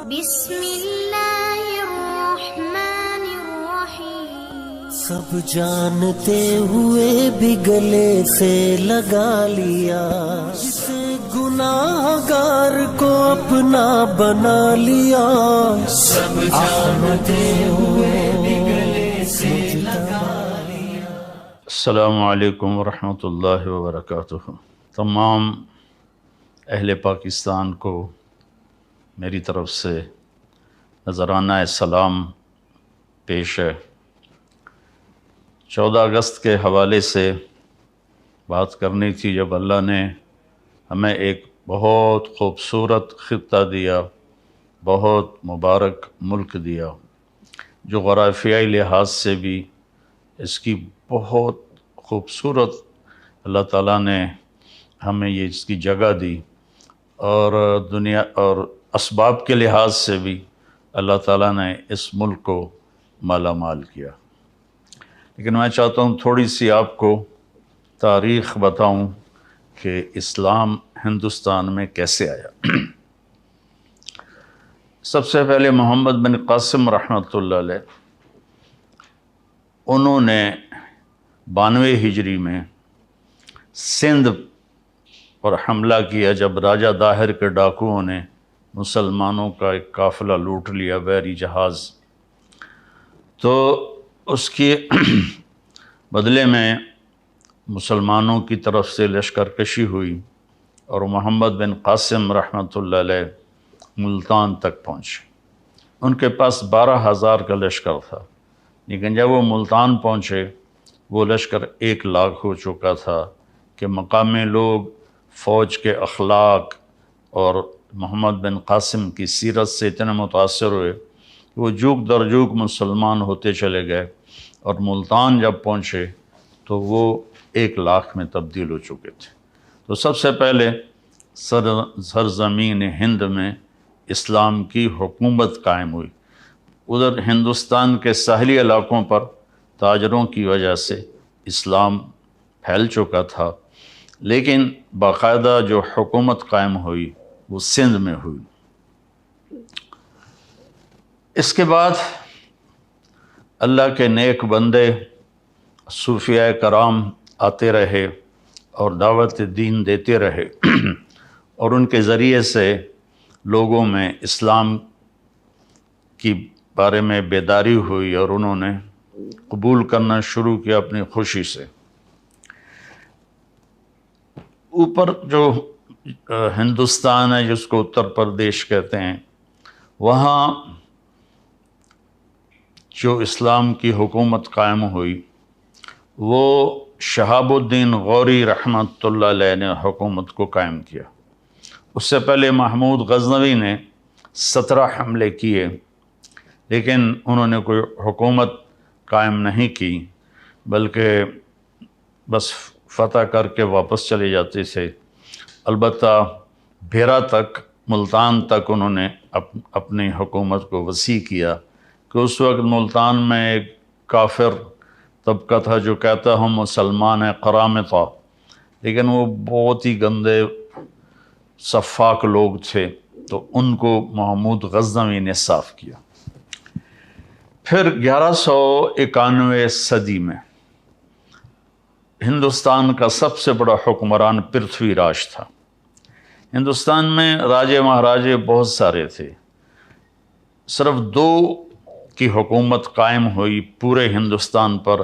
بسم اللہ الرحمن الرحیم. سب جانتے ہوئے بھی گلے سے لگا لیا، جسے گناہگار کو اپنا بنا لیا. سب جانتے ہوئے بھی گلے سے لگا لیا. السلام علیکم ورحمۃ اللہ وبرکاتہ. تمام اہل پاکستان کو میری طرف سے نذرانہ سلام پیش ہے. 14 اگست کے حوالے سے بات کرنی تھی، جب اللہ نے ہمیں ایک بہت خوبصورت خطہ دیا، بہت مبارک ملک دیا، جو جغرافیائی لحاظ سے بھی اس کی بہت خوبصورت اللہ تعالیٰ نے ہمیں یہ اس کی جگہ دی، اور دنیا اور اسباب کے لحاظ سے بھی اللہ تعالیٰ نے اس ملک کو مالا مال کیا. لیکن میں چاہتا ہوں تھوڑی سی آپ کو تاریخ بتاؤں کہ اسلام ہندوستان میں کیسے آیا. سب سے پہلے محمد بن قاسم رحمۃ اللہ علیہ، انہوں نے 92 ہجری میں سندھ پر حملہ کیا، جب راجہ داہر کے ڈاکوؤں نے مسلمانوں کا ایک قافلہ لوٹ لیا، بحری جہاز. تو اس کے بدلے میں مسلمانوں کی طرف سے لشکر کشی ہوئی، اور محمد بن قاسم رحمۃ اللہ علیہ ملتان تک پہنچے. ان کے پاس 12,000 کا لشکر تھا، لیکن جب وہ ملتان پہنچے وہ لشکر 1,00,000 ہو چکا تھا، کہ مقامی لوگ فوج کے اخلاق اور محمد بن قاسم کی سیرت سے اتنے متاثر ہوئے کہ وہ جوک در جوک مسلمان ہوتے چلے گئے، اور ملتان جب پہنچے تو وہ 1,00,000 میں تبدیل ہو چکے تھے. تو سب سے پہلے سرزمین ہند میں اسلام کی حکومت قائم ہوئی. ادھر ہندوستان کے ساحلی علاقوں پر تاجروں کی وجہ سے اسلام پھیل چکا تھا، لیکن باقاعدہ جو حکومت قائم ہوئی وہ سندھ میں ہوئی. اس کے بعد اللہ کے نیک بندے صوفیاء کرام آتے رہے اور دعوت دین دیتے رہے، اور ان کے ذریعے سے لوگوں میں اسلام کی بارے میں بیداری ہوئی، اور انہوں نے قبول کرنا شروع کیا اپنی خوشی سے. اوپر جو ہندوستان ہے، جس کو اتر پردیش کہتے ہیں، وہاں جو اسلام کی حکومت قائم ہوئی وہ شہاب الدین غوری رحمۃ اللہ علیہ نے حکومت کو قائم کیا. اس سے پہلے محمود غزنوی نے 17 حملے کیے، لیکن انہوں نے کوئی حکومت قائم نہیں کی، بلکہ بس فتح کر کے واپس چلے جاتے تھے. البتہ بھیرا تک، ملتان تک انہوں نے اپنی حکومت کو وسیع کیا، کہ اس وقت ملتان میں ایک کافر طبقہ تھا جو کہتا ہم مسلمان ہیں، قرامطہ، لیکن وہ بہت ہی گندے سفاک لوگ تھے، تو ان کو محمود غزنوی نے صاف کیا. پھر 1191 صدی میں ہندوستان کا سب سے بڑا حکمران پرتھوی راج تھا. ہندوستان میں راجے مہاراجے بہت سارے تھے، صرف 2 کی حکومت قائم ہوئی پورے ہندوستان پر،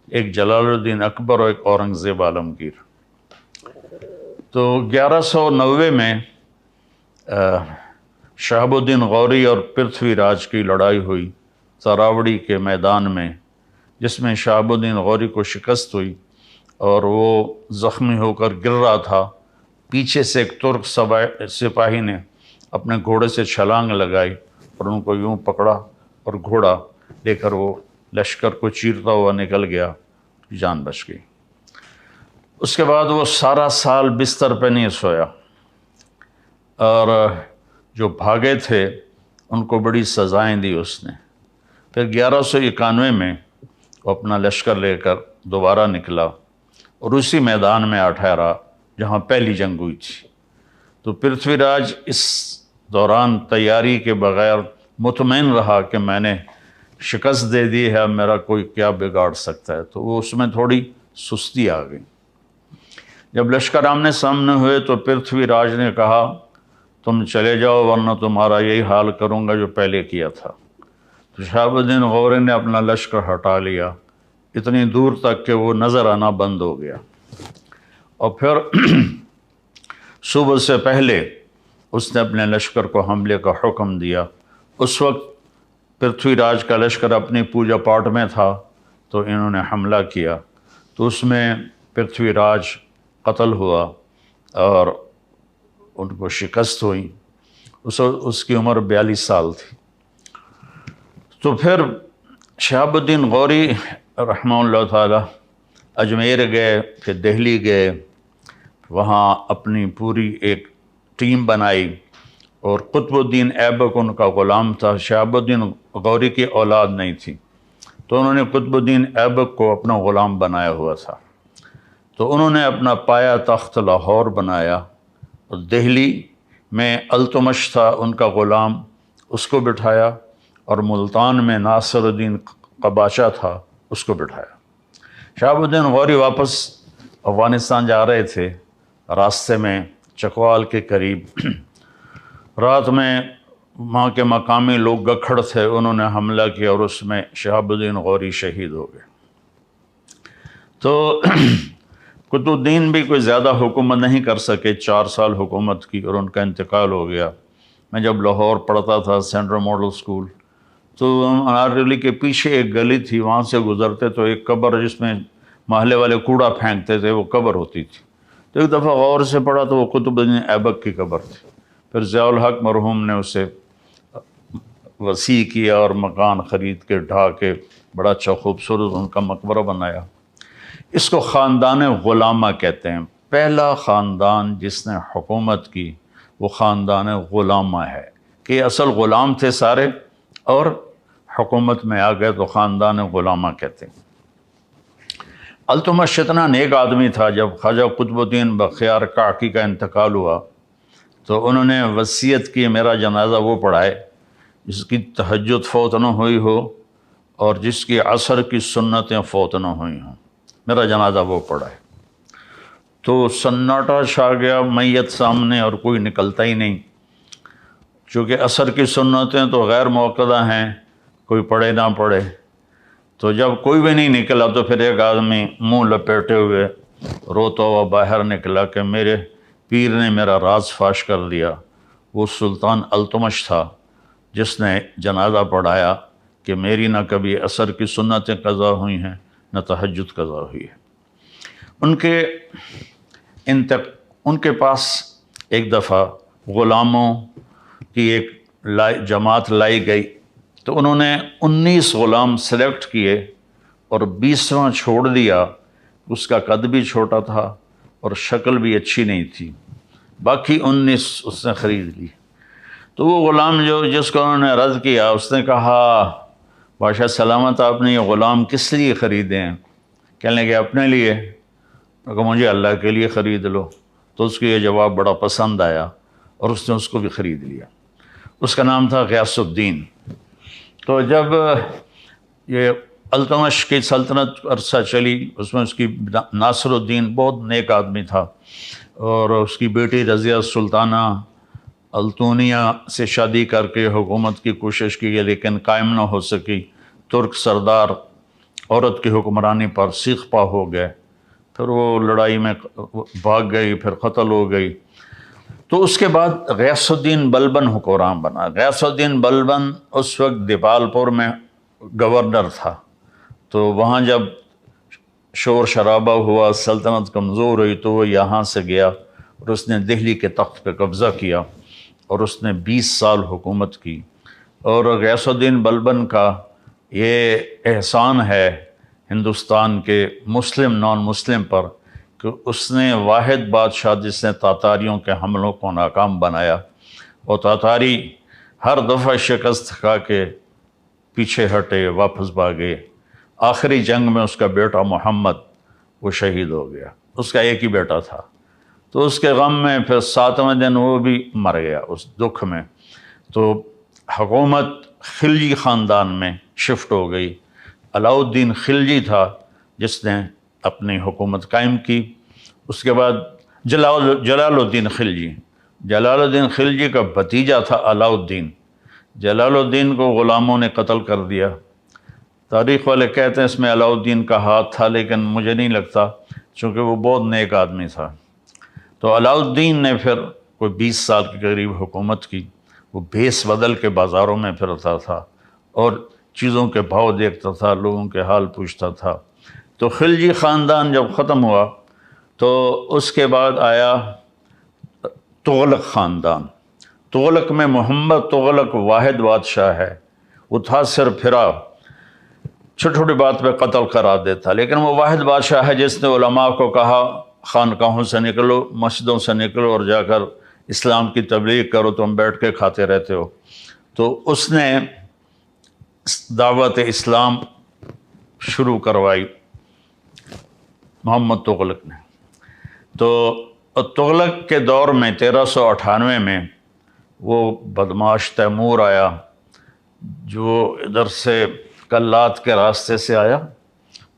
ایک جلال الدین اکبر اور ایک اورنگزیب عالمگیر. تو 1190 میں شہاب الدین غوری اور پرتھوی راج کی لڑائی ہوئی تراوڑی کے میدان میں، جس میں شہاب الدین غوری کو شکست ہوئی، اور وہ زخمی ہو کر گر رہا تھا. پیچھے سے ایک ترک سپاہی نے اپنے گھوڑے سے چھلانگ لگائی اور ان کو یوں پکڑا، اور گھوڑا لے کر وہ لشکر کو چیرتا ہوا نکل گیا، جان بچ گئی. اس کے بعد وہ سارا سال بستر پہ نہیں سویا، اور جو بھاگے تھے ان کو بڑی سزائیں دی اس نے. پھر 1191 میں وہ اپنا لشکر لے کر دوبارہ نکلا، اور اسی میدان میں آ ٹھہرا جہاں پہلی جنگ ہوئی تھی. تو پرتھوی راج اس دوران تیاری کے بغیر مطمئن رہا کہ میں نے شکست دے دی ہے، میرا کوئی کیا بگاڑ سکتا ہے، تو وہ اس میں تھوڑی سستی آ گئی۔ جب لشکر آمنے سامنے ہوئے تو پرتھوی راج نے کہا تم چلے جاؤ ورنہ تمہارا یہی حال کروں گا جو پہلے کیا تھا۔ تو شہاب الدین غوری نے اپنا لشکر ہٹا لیا اتنی دور تک کہ وہ نظر آنا بند ہو گیا، اور پھر صبح سے پہلے اس نے اپنے لشکر کو حملے کا حکم دیا۔ اس وقت پرتھوی راج کا لشکر اپنی پوجا پاٹ میں تھا، تو انہوں نے حملہ کیا، تو اس میں پرتھوی راج قتل ہوا اور ان کو شکست ہوئی۔ اس کی عمر 42 سال تھی۔ تو پھر شہاب الدین غوری رحمہ اللہ تعالی اجمیر گئے، پھر دہلی گئے، وہاں اپنی پوری ایک ٹیم بنائی، اور قطب الدین ایبک ان کا غلام تھا۔ شہاب الدین غوری کی اولاد نہیں تھی، تو انہوں نے قطب الدین ایبک کو اپنا غلام بنایا ہوا تھا، تو انہوں نے اپنا پایا تخت لاہور بنایا، اور دہلی میں التمش تھا ان کا غلام، اس کو بٹھایا، اور ملتان میں ناصر الدین قباچہ تھا، اس کو بٹھایا۔ شہاب الدین غوری واپس افغانستان جا رہے تھے، راستے میں چکوال کے قریب رات میں وہاں کے مقامی لوگ گکھڑ تھے، انہوں نے حملہ کیا اور اس میں شہاب الدین غوری شہید ہو گئے۔ تو قطب الدین بھی کوئی زیادہ حکومت نہیں کر سکے، 4 سال حکومت کی اور ان کا انتقال ہو گیا۔ میں جب لاہور پڑھتا تھا سینٹرل ماڈل اسکول، تو انارولی کے پیچھے ایک گلی تھی، وہاں سے گزرتے تو ایک قبر جس میں محلے والے کوڑا پھینکتے تھے وہ قبر ہوتی تھی، تو ایک دفعہ غور سے پڑھا تو وہ قطب الدین ایبک کی قبر تھی۔ پھر ضیاء الحق مرحوم نے اسے وسیع کیا اور مکان خرید کے ڈھا کے بڑا اچھا خوبصورت ان کا مقبرہ بنایا۔ اس کو خاندان غلامہ کہتے ہیں۔ پہلا خاندان جس نے حکومت کی وہ خاندان غلامہ ہے، کہ اصل غلام تھے سارے اور حکومت میں آ گئے تو خاندان غلامہ کہتے ہیں۔ التمش اتنا نیک آدمی تھا، جب خواجہ قطب الدین بختیار کاکی کا انتقال ہوا تو انہوں نے وصیت کی میرا جنازہ وہ پڑھائے جس کی تہجد فوت نہ ہوئی ہو اور جس کی عصر کی سنتیں فوت نہ ہوئی ہوں، میرا جنازہ وہ پڑھائے۔ تو سناٹا چھا گیا، میت سامنے اور کوئی نکلتا ہی نہیں، چونکہ عصر کی سنتیں تو غیر موقدہ ہیں، کوئی پڑھے نہ پڑھے۔ تو جب کوئی بھی نہیں نکلا تو پھر ایک آدمی منہ لپیٹے ہوئے روتا ہوا باہر نکلا کہ میرے پیر نے میرا راز فاش کر دیا۔ وہ سلطان التمش تھا جس نے جنازہ پڑھایا کہ میری نہ کبھی عصر کی سنتیں قضا ہوئی ہیں نہ تہجد قضا ہوئی ہے۔ ان کے پاس ایک دفعہ غلاموں کی ایک جماعت لائی گئی، تو انہوں نے 19 غلام سلیکٹ کیے اور 20واں چھوڑ دیا۔ اس کا قد بھی چھوٹا تھا اور شکل بھی اچھی نہیں تھی، باقی 19 اس نے خرید لی۔ تو وہ غلام جس کو انہوں نے رد کیا، اس نے کہا بادشاہ سلامت آپ نے یہ غلام کس لیے خریدے ہیں؟ کہنے لگے اپنے لیے۔ کہا مجھے اللہ کے لیے خرید لو۔ تو اس کو یہ جواب بڑا پسند آیا اور اس نے اس کو بھی خرید لیا۔ اس کا نام تھا غیاث الدین۔ تو جب یہ التمش کی سلطنت عرصہ چلی، اس میں اس کی ناصر الدین بہت نیک آدمی تھا، اور اس کی بیٹی رضیہ سلطانہ التونیہ سے شادی کر کے حکومت کی کوشش کی لیکن قائم نہ ہو سکی۔ ترک سردار عورت کی حکمرانی پر سیخ پا ہو گئے، پھر وہ لڑائی میں بھاگ گئی، پھر قتل ہو گئی۔ تو اس کے بعد غیاث الدین بلبن حکمران بنا۔ غیاث الدین بلبن اس وقت دیپالپور میں گورنر تھا، تو وہاں جب شور شرابہ ہوا، سلطنت کمزور ہوئی، تو وہ یہاں سے گیا اور اس نے دہلی کے تخت پہ قبضہ کیا اور اس نے 20 سال حکومت کی۔ اور غیاث الدین بلبن کا یہ احسان ہے ہندوستان کے مسلم نان مسلم پر کہ اس نے واحد بادشاہ جس نے تاتاریوں کے حملوں کو ناکام بنایا، اور تاتاری ہر دفعہ شکست کھا کے پیچھے ہٹے، واپس بھاگے۔ آخری جنگ میں اس کا بیٹا محمد وہ شہید ہو گیا، اس کا ایک ہی بیٹا تھا۔ تو اس کے غم میں پھر 7ویں دن وہ بھی مر گیا اس دکھ میں. تو حکومت خلجی خاندان میں شفٹ ہو گئی. علاؤ الدین خلجی تھا جس نے اپنی حکومت قائم کی. اس کے بعد جلال الدین خلجی. جلال الدین خلجی کا بھتیجا تھا علاؤ الدین. جلال الدین کو غلاموں نے قتل کر دیا. تاریخ والے کہتے ہیں اس میں علاؤ الدین کا ہاتھ تھا، لیکن مجھے نہیں لگتا چونکہ وہ بہت نیک آدمی تھا. تو علاؤ الدین نے پھر کوئی 20 سال کے قریب حکومت کی. وہ بھیس بدل کے بازاروں میں پھرتا تھا اور چیزوں کے بھاؤ دیکھتا تھا، لوگوں کے حال پوچھتا تھا. تو خلجی خاندان جب ختم ہوا تو اس کے بعد آیا تغلق خاندان. تغلق میں محمد تغلق واحد بادشاہ ہے. وہ تھا سر پھرا، چھوٹی چھوٹی بات پہ قتل کرا دیتا، لیکن وہ واحد بادشاہ ہے جس نے علماء کو کہا خانقاہوں سے نکلو، مسجدوں سے نکلو اور جا کر اسلام کی تبلیغ کرو، تم بیٹھ کے کھاتے رہتے ہو. تو اس نے دعوت اسلام شروع کروائی محمد تغلق نے. تو تغلق کے دور میں 1398 میں وہ بدماش تیمور آیا جو ادھر سے کلات کے راستے سے آیا،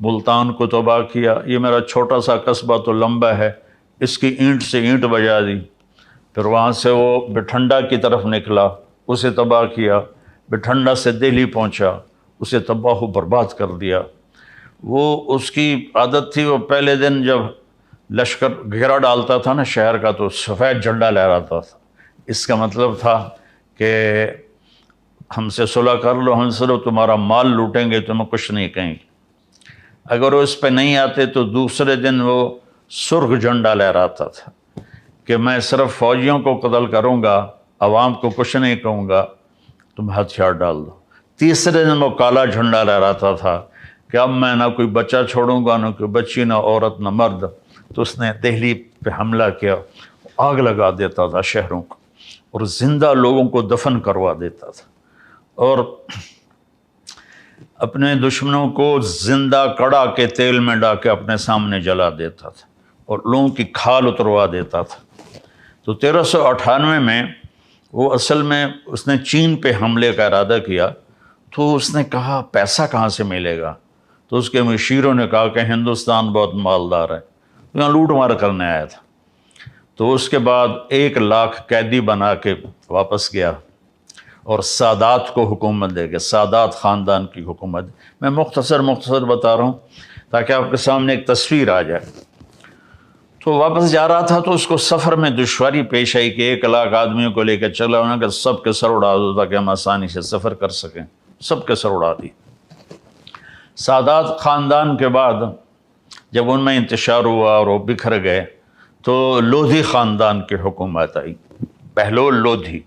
ملتان کو تباہ کیا. یہ میرا چھوٹا سا قصبہ تو لمبا ہے، اس کی اینٹ سے اینٹ بجا دی. پھر وہاں سے وہ بٹھنڈا کی طرف نکلا، اسے تباہ کیا. بٹھنڈا سے دہلی پہنچا، اسے تباہ و برباد کر دیا. وہ اس کی عادت تھی، وہ پہلے دن جب لشکر گھیرا ڈالتا تھا نا شہر کا تو سفید جھنڈا لہراتا تھا. اس کا مطلب تھا کہ ہم سے صلح کر لو، ہم سے لو، تمہارا مال لوٹیں گے، تمہیں کچھ نہیں کہیں گے. اگر وہ اس پہ نہیں آتے تو دوسرے دن وہ سرخ جھنڈا لہراتا تھا کہ میں صرف فوجیوں کو قتل کروں گا، عوام کو کچھ نہیں کہوں گا، تم ہتھیار ڈال دو. تیسرے دن وہ کالا جھنڈا لہراتا تھا کہ اب میں نہ کوئی بچہ چھوڑوں گا، نہ کوئی بچی، نہ عورت، نہ مرد. تو اس نے دہلی پہ حملہ کیا، آگ لگا دیتا تھا شہروں کو اور زندہ لوگوں کو دفن کروا دیتا تھا اور اپنے دشمنوں کو زندہ کڑا کے تیل میں ڈال کے اپنے سامنے جلا دیتا تھا اور لوگوں کی کھال اتروا دیتا تھا. تو 1398 میں وہ اصل میں اس نے چین پہ حملے کا ارادہ کیا. تو اس نے کہا پیسہ کہاں سے ملے گا؟ تو اس کے مشیروں نے کہا کہ ہندوستان بہت مالدار ہے، یہاں لوٹ مار کرنے آیا تھا. تو اس کے بعد 1 لاکھ قیدی بنا کے واپس گیا اور سادات کو حکومت دے گیا، سادات خاندان کی حکومت. میں مختصر بتا رہا ہوں تاکہ آپ کے سامنے ایک تصویر آ جائے. تو واپس جا رہا تھا تو اس کو سفر میں دشواری پیش آئی کہ 1 لاکھ آدمیوں کو لے کے چلا ہونا کہ سب کے سر اڑا دو تاکہ ہم آسانی سے سفر کر سکیں. سب کے سر اڑا دی. سادات خاندان کے بعد جب ان میں انتشار ہوا اور وہ بکھر گئے تو لودھی خاندان کی حکومت آئی، بہلول لودھی.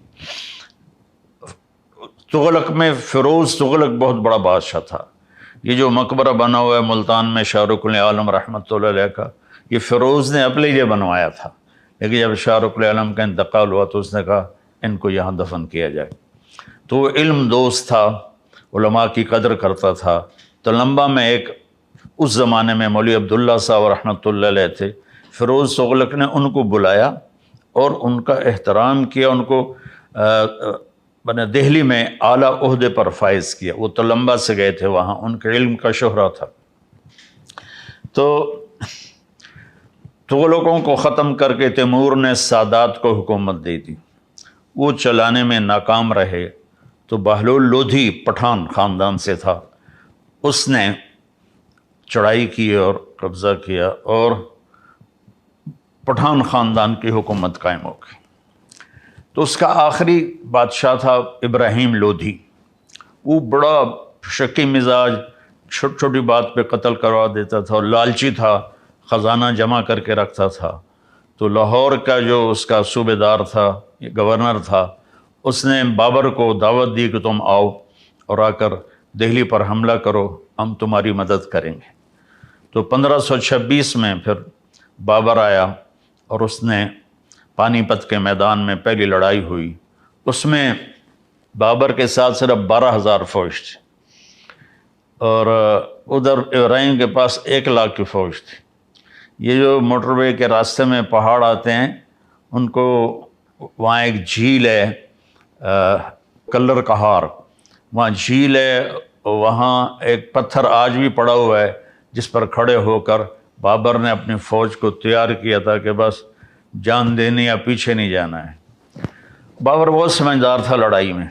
تغلق میں فیروز تغلق بہت بڑا بادشاہ تھا. یہ جو مقبرہ بنا ہوا ہے ملتان میں شاہ رخ العالم رحمۃ اللہ علیہ کا، یہ فیروز نے اپنے لیے بنوایا تھا، لیکن جب شاہ رخ العالم کا انتقال ہوا تو اس نے کہا ان کو یہاں دفن کیا جائے. تو وہ علم دوست تھا، علماء کی قدر کرتا تھا. تو لمبا میں ایک اس زمانے میں مولوی عبداللہ صاحب رحمۃ اللہ علیہ تھے. فیروز تغلق نے ان کو بلایا اور ان کا احترام کیا، ان کو دہلی میں اعلیٰ عہدے پر فائز کیا. وہ تلمبا سے گئے تھے، وہاں ان کے علم کا شہرہ تھا. تو تغلقوں کو ختم کر کے تیمور نے سادات کو حکومت دے دی. وہ چلانے میں ناکام رہے تو بہلول لودھی پٹھان خاندان سے تھا، اس نے چڑھائی کی اور قبضہ کیا اور پٹھان خاندان کی حکومت قائم ہو گئی. تو اس کا آخری بادشاہ تھا ابراہیم لودھی. وہ بڑا شکی مزاج، چھوٹی چھوٹی بات پہ قتل کروا دیتا تھا اور لالچی تھا، خزانہ جمع کر کے رکھتا تھا. تو لاہور کا جو اس کا صوبے دار تھا، گورنر تھا، اس نے بابر کو دعوت دی کہ تم آؤ اور آ کر دہلی پر حملہ کرو، ہم تمہاری مدد کریں گے. تو 1526 میں پھر بابر آیا اور اس نے پانی پت کے میدان میں پہلی لڑائی ہوئی. اس میں بابر کے ساتھ صرف 12,000 فوج تھی اور ادھر ابراہیم کے پاس 1 لاکھ کی فوج تھی. یہ جو موٹر وے کے راستے میں پہاڑ آتے ہیں ان کو وہاں ایک جھیل ہے کلر کہار، وہاں جھیل ہے، وہاں ایک پتھر آج بھی پڑا ہوا ہے جس پر کھڑے ہو کر بابر نے اپنی فوج کو تیار کیا تھا کہ بس جان دینی یا پیچھے نہیں جانا ہے۔ بابر بہت سمجھدار تھا لڑائی میں،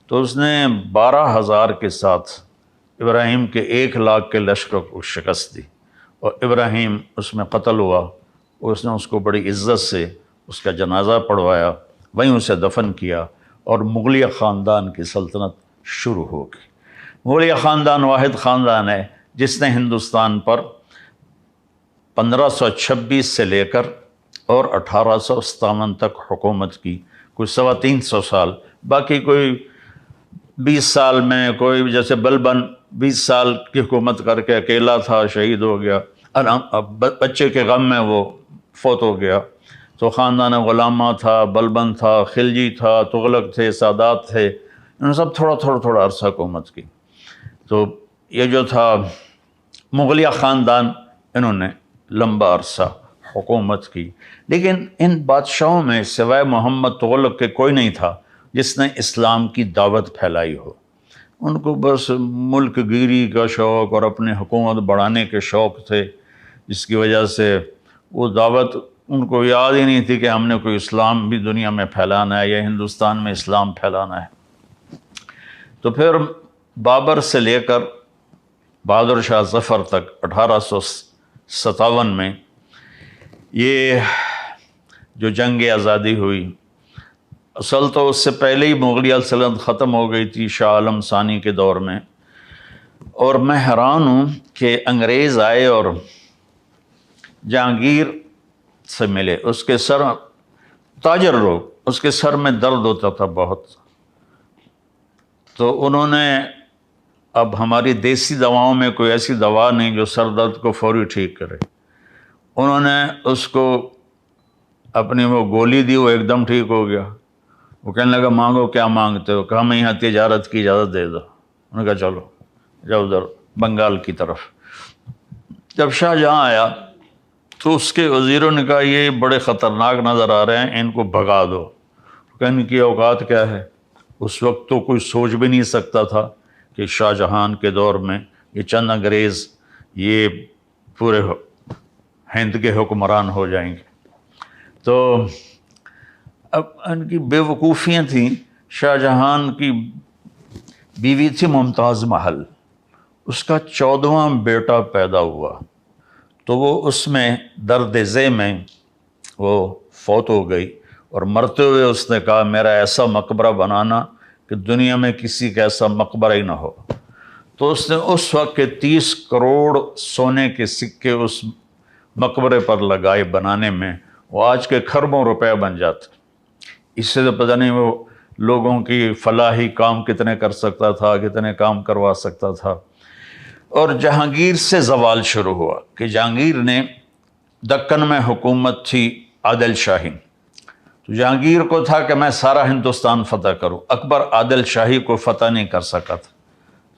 تو اس نے 12,000 کے ساتھ ابراہیم کے 1,00,000 کے لشکر کو شکست دی، اور ابراہیم اس میں قتل ہوا، اور اس نے اس کو بڑی عزت سے اس کا جنازہ پڑھوایا، وہیں اسے دفن کیا، اور مغلیہ خاندان کی سلطنت شروع ہو گئی۔ مغلیہ خاندان واحد خاندان ہے جس نے ہندوستان پر 1526 سے لے کر اور 1857 تک حکومت کی، کوئی 325 سال، باقی کوئی 20 سال میں، کوئی جیسے بلبن 20 سال کی حکومت کر کے اکیلا تھا، شہید ہو گیا، بچے کے غم میں وہ فوت ہو گیا۔ تو خاندان غلامہ تھا، بلبن تھا، خلجی تھا، تغلق تھے، سادات تھے، انہوں نے سب تھوڑا عرصہ حکومت کی۔ تو یہ جو تھا مغلیہ خاندان، انہوں نے لمبا عرصہ حکومت کی، لیکن ان بادشاہوں میں سوائے محمد تغلق کے کوئی نہیں تھا جس نے اسلام کی دعوت پھیلائی ہو۔ ان کو بس ملک گیری کا شوق اور اپنی حکومت بڑھانے کے شوق تھے، جس کی وجہ سے وہ دعوت ان کو یاد ہی نہیں تھی کہ ہم نے کوئی اسلام بھی دنیا میں پھیلانا ہے یا ہندوستان میں اسلام پھیلانا ہے۔ تو پھر بابر سے لے کر بہادر شاہ ظفر تک 1857 میں یہ جو جنگ آزادی ہوئی، اصل تو اس سے پہلے ہی مغلیہ سلطنت ختم ہو گئی تھی شاہ عالم ثانی کے دور میں، اور میں حیران ہوں کہ انگریز آئے اور جہانگیر سے ملے، اس کے سر تاجر لوگ، اس کے سر میں درد ہوتا تھا بہت، تو انہوں نے، اب ہماری دیسی دواؤں میں کوئی ایسی دوا نہیں جو سر درد کو فوری ٹھیک کرے، انہوں نے اس کو اپنی وہ گولی دی، وہ ایک دم ٹھیک ہو گیا۔ وہ کہنے لگا مانگو کیا مانگتے ہو؟ کہا ہمیں یہاں تجارت کی اجازت دے دو۔ انہوں نے کہا چلو جاؤ ادھر بنگال کی طرف۔ جب شاہ جہاں آیا تو اس کے وزیروں نے کہا یہ بڑے خطرناک نظر آ رہے ہیں، ان کو بھگا دو۔ کہنے کی اوقات کیا ہے؟ اس وقت تو کوئی سوچ بھی نہیں سکتا تھا کہ شاہ جہان کے دور میں یہ چند انگریز یہ پورے ہند کے حکمران ہو جائیں گے۔ تو اب ان کی بے وقوفیاں تھیں۔ شاہ جہان کی بیوی تھی ممتاز محل، اس کا 14واں بیٹا پیدا ہوا، تو وہ اس میں درد ذہ میں وہ فوت ہو گئی، اور مرتے ہوئے اس نے کہا میرا ایسا مقبرہ بنانا کہ دنیا میں کسی کا ایسا مقبرہ ہی نہ ہو۔ تو اس نے اس وقت کے 30 کروڑ سونے کے سکے اس مقبرے پر لگائے بنانے میں، وہ آج کے کھربوں روپے بن جاتے۔ اس سے تو پتہ نہیں وہ لوگوں کی فلاحی کام کتنے کر سکتا تھا، کتنے کام کروا سکتا تھا۔ اور جہانگیر سے زوال شروع ہوا کہ جہانگیر نے، دکن میں حکومت تھی عادل شاہی، تو جہانگیر کو تھا کہ میں سارا ہندوستان فتح کروں، اکبر عادل شاہی کو فتح نہیں کر سکا تھا۔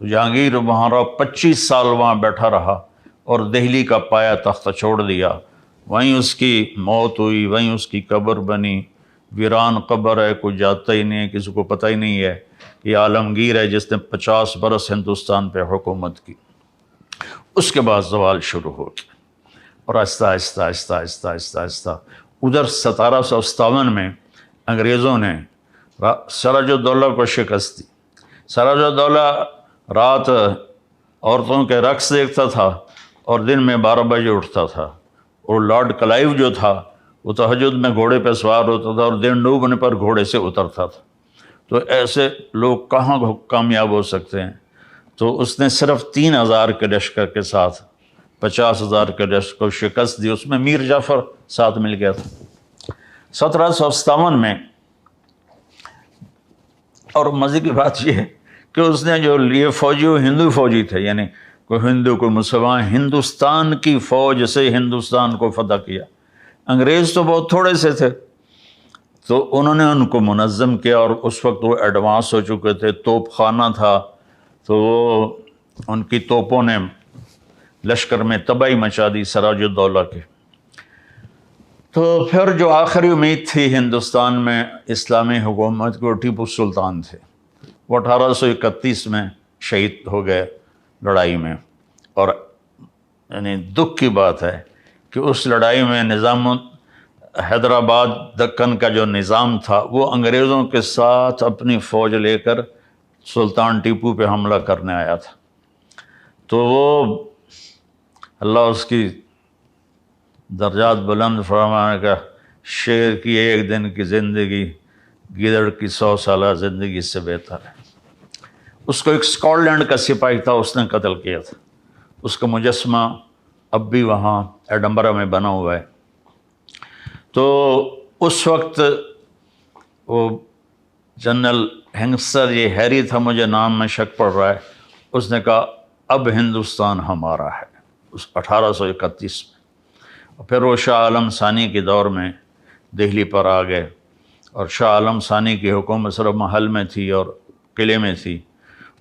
تو جہانگیر وہاں 25 سال وہاں بیٹھا رہا اور دہلی کا پایا تختہ چھوڑ دیا، وہیں اس کی موت ہوئی، وہیں اس کی قبر بنی، ویران قبر ہے، کوئی جاتا ہی نہیں ہے، کسی کو پتہ ہی نہیں ہے یہ عالمگیر ہے جس نے 50 برس ہندوستان پہ حکومت کی۔ اس کے بعد زوال شروع ہو گیا، اور آہستہ آہستہ آہستہ آہستہ آہستہ آہستہ ادھر 1757 میں انگریزوں نے سراج الدولہ کو شکست دی۔ سراج الدولہ رات عورتوں کے رقص دیکھتا تھا اور دن میں 12 بجے اٹھتا تھا، اور لارڈ کلائیو جو تھا وہ تہجد میں گھوڑے پہ سوار ہوتا تھا اور دن ڈوبنے پر گھوڑے سے اترتا تھا۔ تو ایسے لوگ کہاں کامیاب ہو سکتے ہیں؟ تو اس نے صرف 3000 کے لشکر کے ساتھ 50,000 کے لشکر کو شکست دی، اس میں میر جعفر ساتھ مل گیا تھا۔ 1757 میں، اور مزے کی بات یہ ہے کہ اس نے جو یہ فوجی وہ ہندو فوجی تھے، یعنی کوئی ہندو کوئی مسلمان، ہندوستان کی فوج سے ہندوستان کو فتح کیا۔ انگریز تو بہت تھوڑے سے تھے، تو انہوں نے ان کو منظم کیا، اور اس وقت وہ ایڈوانس ہو چکے تھے، توپ خانہ تھا، تو ان کی توپوں نے لشکر میں تباہی مچا دی سراج الدولہ کے۔ تو پھر جو آخری امید تھی ہندوستان میں اسلامی حکومت کو، ٹیپو سلطان تھے، وہ 1831 میں شہید ہو گئے لڑائی میں۔ اور یعنی دکھ کی بات ہے کہ اس لڑائی میں نظام حیدرآباد دکن کا جو نظام تھا وہ انگریزوں کے ساتھ اپنی فوج لے کر سلطان ٹیپو پہ حملہ کرنے آیا تھا۔ تو وہ اللہ اس کی درجات بلند فرمانے کا، شیر کی ایک دن کی زندگی گیدڑ کی 100 سالہ زندگی سے بہتر ہے۔ اس کو ایک اسکاٹ لینڈ کا سپاہی تھا، اس نے قتل کیا تھا۔ اس کا مجسمہ اب بھی وہاں ایڈنبرا میں بنا ہوا ہے۔ تو اس وقت وہ جنرل ہنگسر، یہ ہیری تھا، مجھے نام میں شک پڑ رہا ہے، اس نے کہا اب ہندوستان ہمارا ہے، اس 1831 میں۔ اور پھر وہ شاہ عالم ثانی کے دور میں دہلی پر آ گئے، اور شاہ عالم ثانی کی حکومت صرف محل میں تھی اور قلعے میں تھی۔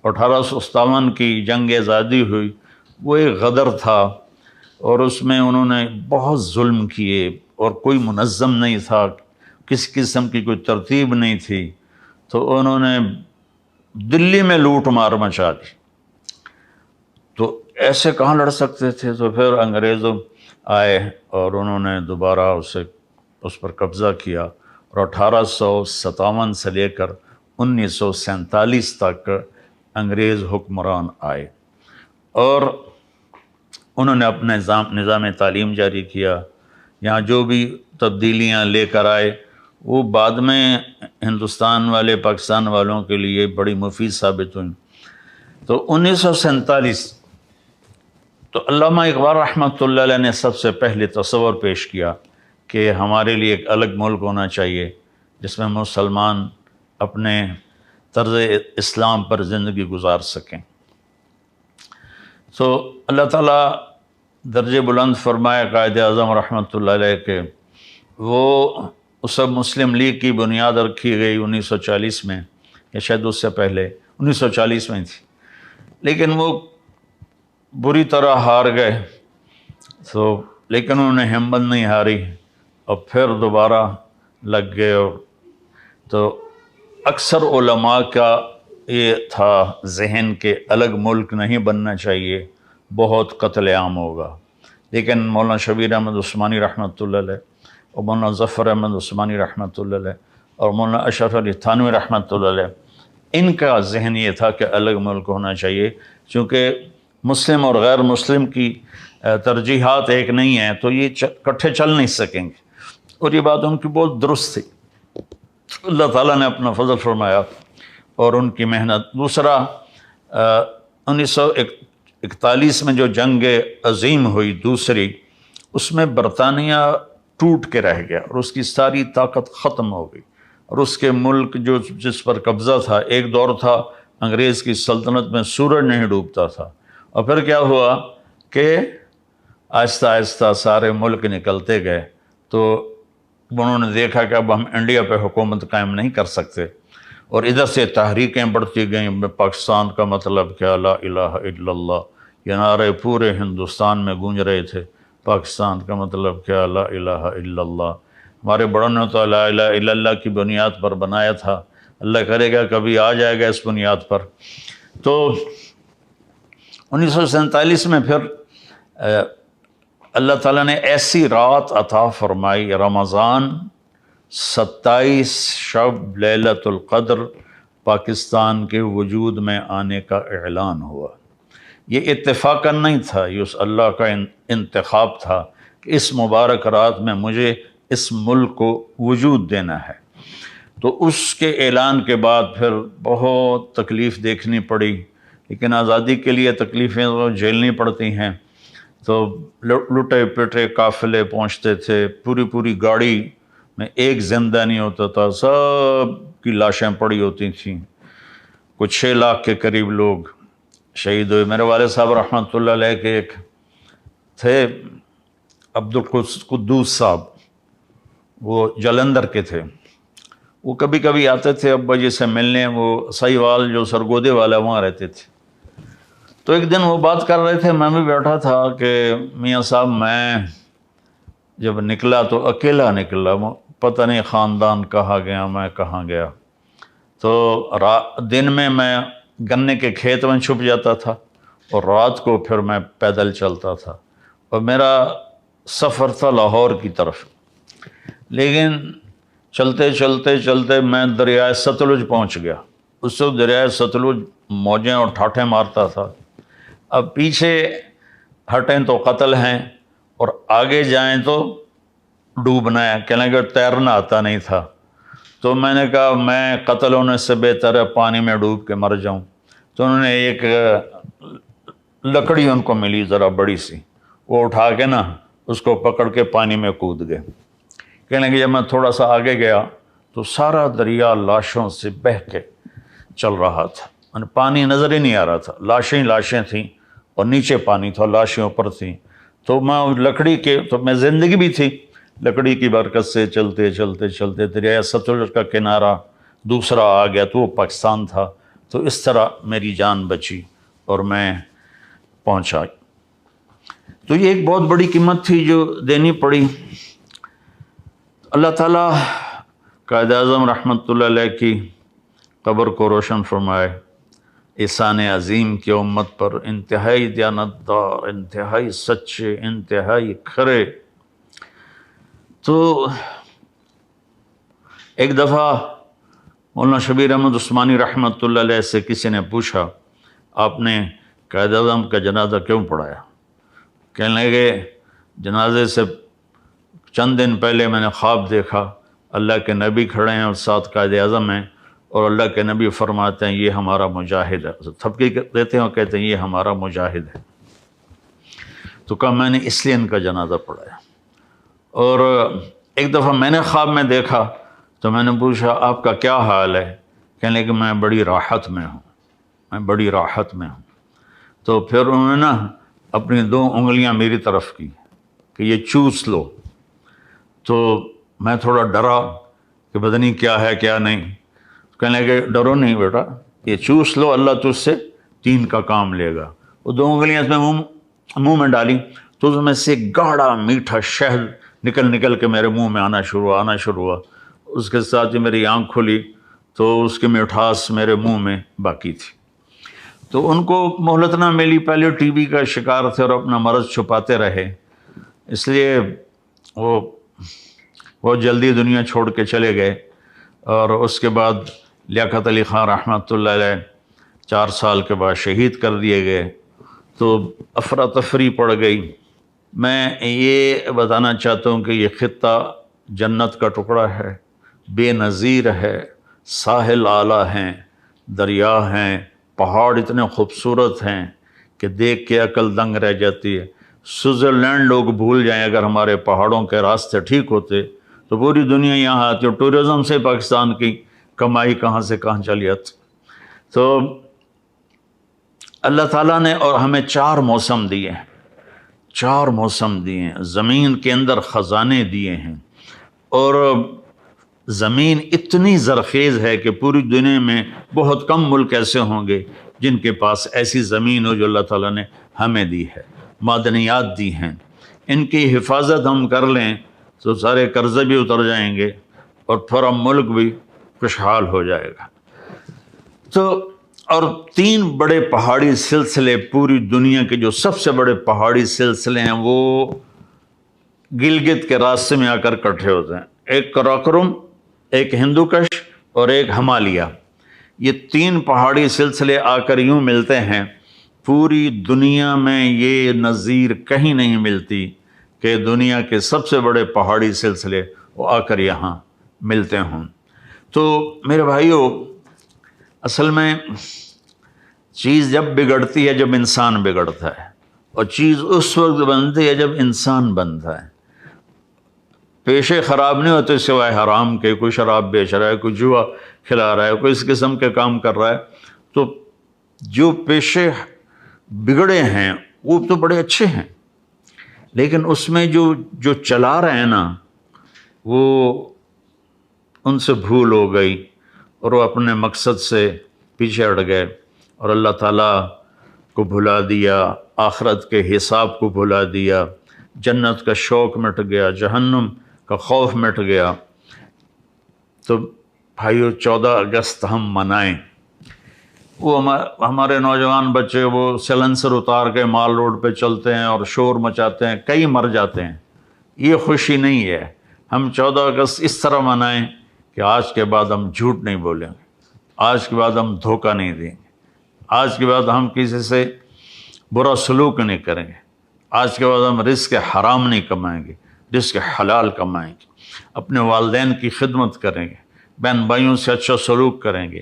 1857 کی جنگ آزادی ہوئی، وہ ایک غدر تھا، اور اس میں انہوں نے بہت ظلم کیے، اور کوئی منظم نہیں تھا، کسی قسم کی کوئی ترتیب نہیں تھی۔ تو انہوں نے دلی میں لوٹ مار مچا دی۔ تو ایسے کہاں لڑ سکتے تھے؟ تو پھر انگریزوں آئے اور انہوں نے دوبارہ اس پر قبضہ کیا، اور 1857 سے لے کر 1947 تک انگریز حکمران آئے، اور انہوں نے اپنے نظام تعلیم جاری کیا۔ یہاں جو بھی تبدیلیاں لے کر آئے وہ بعد میں ہندوستان والے، پاکستان والوں کے لیے بڑی مفید ثابت ہوئیں۔ تو 1947 تو علامہ اقبال رحمۃ اللہ علیہ نے سب سے پہلے تصور پیش کیا کہ ہمارے لیے ایک الگ ملک ہونا چاہیے جس میں مسلمان اپنے طرز اسلام پر زندگی گزار سکیں۔ تو اللہ تعالیٰ درجے بلند فرمائے قائد اعظم رحمۃ اللہ علیہ کے، وہ اس مسلم لیگ کی بنیاد رکھی گئی 1940 میں، یا شاید اس سے پہلے 1940 میں تھی، لیکن وہ بری طرح ہار گئے۔ تو لیکن انہوں نے ہمت نہیں ہاری، اور پھر دوبارہ لگ گئے۔ اور تو اکثر علماء کا یہ تھا ذہن کہ الگ ملک نہیں بننا چاہیے، بہت قتل عام ہوگا۔ لیکن مولانا شبیر احمد عثمانی رحمۃ اللہ علیہ، اور مولانا ظفر احمد عثمانی رحمۃ اللہ علیہ، اور مولانا اشرف علی تھانوی رحمۃ اللہ علیہ، ان کا ذہن یہ تھا کہ الگ ملک ہونا چاہیے، چونکہ مسلم اور غیر مسلم کی ترجیحات ایک نہیں ہیں، تو یہ اکٹھے چل نہیں سکیں گے۔ اور یہ بات ان کی بہت درست تھی۔ اللہ تعالیٰ نے اپنا فضل فرمایا اور ان کی محنت۔ دوسرا 1941 میں جو جنگ عظیم ہوئی دوسری، اس میں برطانیہ ٹوٹ کے رہ گیا اور اس کی ساری طاقت ختم ہو گئی، اور اس کے ملک جس پر قبضہ تھا، ایک دور تھا انگریز کی سلطنت میں سورج نہیں ڈوبتا تھا، اور پھر کیا ہوا کہ آہستہ آہستہ سارے ملک نکلتے گئے۔ تو انہوں نے دیکھا کہ اب ہم انڈیا پہ حکومت قائم نہیں کر سکتے، اور ادھر سے تحریکیں بڑھتی گئیں۔ پاکستان کا مطلب کیا، لا الہ الا اللہ، یہ نعرے پورے ہندوستان میں گونج رہے تھے۔ پاکستان کا مطلب کیا، لا الہ الا اللہ۔ ہمارے بڑوں نے تو لا الہ الا اللہ کی بنیاد پر بنایا تھا، اللہ کرے گا کبھی آ جائے گا اس بنیاد پر۔ تو 1947 میں پھر اللہ تعالیٰ نے ایسی رات عطا فرمائی، رمضان 27 شب لیلۃ القدر پاکستان کے وجود میں آنے کا اعلان ہوا۔ یہ اتفاقاً نہیں تھا، یہ اس اللہ کا انتخاب تھا کہ اس مبارک رات میں مجھے اس ملک کو وجود دینا ہے۔ تو اس کے اعلان کے بعد پھر بہت تکلیف دیکھنی پڑی، لیکن آزادی کے لیے تکلیفیں تو جھیلنی پڑتی ہیں۔ تو لٹے پٹے قافلے پہنچتے تھے، پوری گاڑی میں ایک زندہ نہیں ہوتا تھا، سب کی لاشیں پڑی ہوتی تھیں۔ کچھ 6 لاکھ کے قریب لوگ شہید ہوئے۔ میرے والد صاحب رحمۃ اللہ علیہ کے ایک تھے عبدالقدوس صاحب، وہ جلندھر کے تھے، وہ کبھی کبھی آتے تھے ابا جی سے ملنے، وہ سہیوال جو سرگودے والا وہاں رہتے تھے۔ تو ایک دن وہ بات کر رہے تھے، میں بھی بیٹھا تھا کہ میاں صاحب میں جب نکلا تو اکیلا نکلا، پتہ نہیں خاندان کہاں گیا، میں کہاں گیا. تو دن میں گنے کے کھیت میں چھپ جاتا تھا اور رات کو پھر میں پیدل چلتا تھا، اور میرا سفر تھا لاہور کی طرف. لیکن چلتے چلتے چلتے میں دریائے ستلج پہنچ گیا. اس وقت دریائے ستلج موجیں اور ٹھاٹھیں مارتا تھا. اب پیچھے ہٹیں تو قتل ہیں اور آگے جائیں تو ڈوبنا ہے، کہنے کہ تیرنا آتا نہیں تھا. تو میں نے کہا میں قتل ہونے سے بہتر ہے پانی میں ڈوب کے مر جاؤں. تو انہوں نے ایک لکڑی ان کو ملی ذرا بڑی سی، وہ اٹھا کے نا اس کو پکڑ کے پانی میں کود گئے. کہنے کہ جب میں تھوڑا سا آگے گیا تو سارا دریا لاشوں سے بہہ کے چل رہا تھا، پانی نظر ہی نہیں آ رہا تھا، لاشیں ہی لاشیں تھیں اور نیچے پانی تھا، لاشیں اوپر تھیں. تو میں لکڑی کے تو میں زندگی بھی تھی، لکڑی کی برکت سے چلتے چلتے چلتے دریائے ستلج کا کنارہ دوسرا آ گیا تو وہ پاکستان تھا. تو اس طرح میری جان بچی اور میں پہنچا. تو یہ ایک بہت بڑی قیمت تھی جو دینی پڑی. اللہ تعالیٰ قائد اعظم رحمۃ اللہ علیہ کی قبر کو روشن فرمائے. احسان عظیم کی امت پر، انتہائی دیانتدار، انتہائی سچے، انتہائی کھرے. تو ایک دفعہ مولانا شبیر احمد عثمانی رحمۃ اللہ علیہ سے کسی نے پوچھا آپ نے قائد اعظم کا جنازہ کیوں پڑھایا؟ کہنے لگے جنازے سے چند دن پہلے میں نے خواب دیکھا اللہ کے نبی کھڑے ہیں اور ساتھ قائد اعظم ہیں، اور اللہ کے نبی فرماتے ہیں یہ ہمارا مجاہد ہے. تھپکی دیتے ہیں اور کہتے ہیں یہ ہمارا مجاہد ہے. تو کہا میں نے اس لیے ان کا جنازہ پڑھایا. اور ایک دفعہ میں نے خواب میں دیکھا تو میں نے پوچھا آپ کا کیا حال ہے؟ کہنے لگے میں بڑی راحت میں ہوں، میں بڑی راحت میں ہوں. تو پھر انہوں نے نا اپنی 2 انگلیاں میری طرف کی کہ یہ چوس لو. تو میں تھوڑا ڈرا کہ پتہ نہیں کیا ہے کیا نہیں. کہنے لگے ڈرو نہیں بیٹا، یہ چوس لو، اللہ تجھ سے 3 کا کام لے گا. وہ 2 انگلیاں اس میں منہ میں ڈالی تو اس میں سے گاڑھا میٹھا شہد نکل کے میرے منہ میں آنا شروع ہوا. اس کے ساتھ ہی میری آنکھ کھلی تو اس کی مٹھاس میرے منہ میں باقی تھی. تو ان کو مہلت نہ ملی، پہلے ٹی بی کا شکار تھے اور اپنا مرض چھپاتے رہے، اس لیے وہ جلدی دنیا چھوڑ کے چلے گئے. اور اس کے بعد لیاقت علی خان رحمۃ اللہ علیہ 4 سال کے بعد شہید کر دیے گئے. تو افراتفری پڑ گئی. میں یہ بتانا چاہتا ہوں کہ یہ خطہ جنت کا ٹکڑا ہے، بے نظیر ہے، ساحل اعلیٰ ہیں، دریا ہیں، پہاڑ اتنے خوبصورت ہیں کہ دیکھ کے عقل دنگ رہ جاتی ہے. سوئٹزرلینڈ لوگ بھول جائیں اگر ہمارے پہاڑوں کے راستے ٹھیک ہوتے تو پوری دنیا یہاں آتی اور ٹورزم سے پاکستان کی کمائی کہاں سے کہاں چلی جاتی. تو اللہ تعالیٰ نے اور ہمیں 4 موسم دیے ہیں، 4 موسم دیے ہیں، زمین کے اندر خزانے دیے ہیں. اور زمین اتنی زرخیز ہے کہ پوری دنیا میں بہت کم ملک ایسے ہوں گے جن کے پاس ایسی زمین ہو جو اللہ تعالیٰ نے ہمیں دی ہے. معدنیات دی ہیں، ان کی حفاظت ہم کر لیں تو سارے قرضے بھی اتر جائیں گے اور پورا ملک بھی خوشحال ہو جائے گا. تو اور 3 بڑے پہاڑی سلسلے پوری دنیا کے جو سب سے بڑے پہاڑی سلسلے ہیں وہ گلگت کے راستے میں آ کر اکٹھے ہوتے ہیں. ایک قراقرم، ایک ہندوکش اور ایک ہمالیہ. یہ 3 پہاڑی سلسلے آ کر یوں ملتے ہیں، پوری دنیا میں یہ نظیر کہیں نہیں ملتی کہ دنیا کے سب سے بڑے پہاڑی سلسلے وہ آ کر یہاں ملتے ہوں. تو میرے بھائیو، اصل میں چیز جب بگڑتی ہے جب انسان بگڑتا ہے، اور چیز اس وقت بنتی ہے جب انسان بنتا ہے. پیشے خراب نہیں ہوتے سوائے حرام کے، کوئی شراب بیچ رہا ہے، کوئی جوا کھلا رہا ہے، کوئی اس قسم کے کام کر رہا ہے. تو جو پیشے بگڑے ہیں وہ تو بڑے اچھے ہیں، لیکن اس میں جو چلا رہے ہیں نا وہ ان سے بھول ہو گئی اور وہ اپنے مقصد سے پیچھے ہٹ گئے. اور اللہ تعالیٰ کو بھلا دیا، آخرت کے حساب کو بھلا دیا، جنت کا شوق مٹ گیا، جہنم کا خوف مٹ گیا۔ تو بھائیو 14 اگست ہم منائیں۔ وہ ہمارے نوجوان بچے وہ سلنسر اتار کے مال روڈ پہ چلتے ہیں اور شور مچاتے ہیں، کئی مر جاتے ہیں، یہ خوشی نہیں ہے۔ ہم 14 اگست اس طرح منائیں کہ آج کے بعد ہم جھوٹ نہیں بولیں گے، آج کے بعد ہم دھوکہ نہیں دیں گے، آج کے بعد ہم کسی سے برا سلوک نہیں کریں گے، آج کے بعد ہم رزق حرام نہیں کمائیں گے، رزق حلال کمائیں گے، اپنے والدین کی خدمت کریں گے، بہن بھائیوں سے اچھا سلوک کریں گے،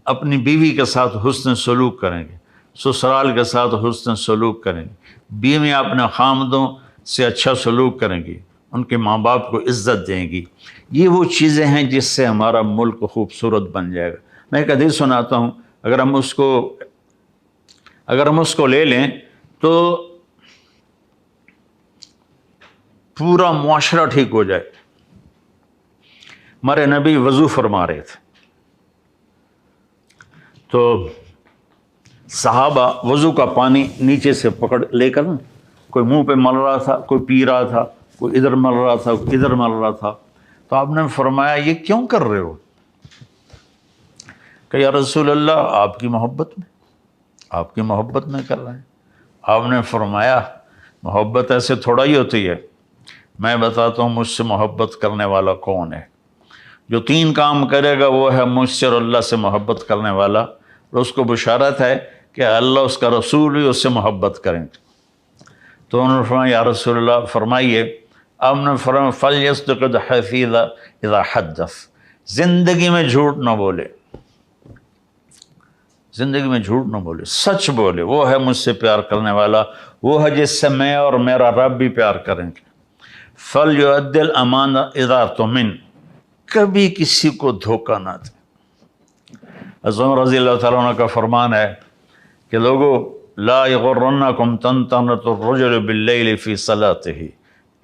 اپنی بیوی کے ساتھ حسن سلوک کریں گے، سسرال کے ساتھ حسن سلوک کریں گے، بیویاں اپنے خامدوں سے اچھا سلوک کریں گی، ان کے ماں باپ کو عزت دیں گی۔ یہ وہ چیزیں ہیں جس سے ہمارا ملک خوبصورت بن جائے گا۔ میں ایک حدیث سناتا ہوں، اگر ہم اس کو لے لیں تو پورا معاشرہ ٹھیک ہو جائے۔ ہمارے نبی وضو فرما رہے تھے تو صحابہ وضو کا پانی نیچے سے پکڑ لے کر کوئی منہ پہ مل رہا تھا، کوئی پی رہا تھا، کوئی ادھر مل رہا تھا، کوئی ادھر مل رہا تھا۔ تو آپ نے فرمایا یہ کیوں کر رہے ہو؟ کہ یا رسول اللہ آپ کی محبت میں کر رہے ہیں۔ آپ نے فرمایا محبت ایسے تھوڑا ہی ہوتی ہے، میں بتاتا ہوں مجھ سے محبت کرنے والا کون ہے۔ جو 3 کام کرے گا وہ ہے مجھ سے اور اللہ سے محبت کرنے والا، اور اس کو بشارت ہے کہ اللہ اس کا رسول بھی اس سے محبت کریں گے۔ تو انہوں نے فرمایا یا رسول اللہ فرمائیے، آپ نے فرمایا فَلْيَصْدِقِ الْحَدِيثَ إِذَا حَدَّثَ، زندگی میں جھوٹ نہ بولے، زندگی میں جھوٹ نہ بولے، سچ بولے، وہ ہے مجھ سے پیار کرنے والا، وہ ہے جس سے میں اور میرا رب بھی پیار کریں گے۔ فَلْيُؤَدِّ الْأَمَانَةَ إِذَا اؤْتُمِنَ، کبھی کسی کو دھوکہ نہ دے۔ حضرت عمر رضی اللہ تعالیٰ عنہ کا فرمان ہے کہ لوگو لا یغرنکم طنطنۃ الرجل باللیل فی صلاتہ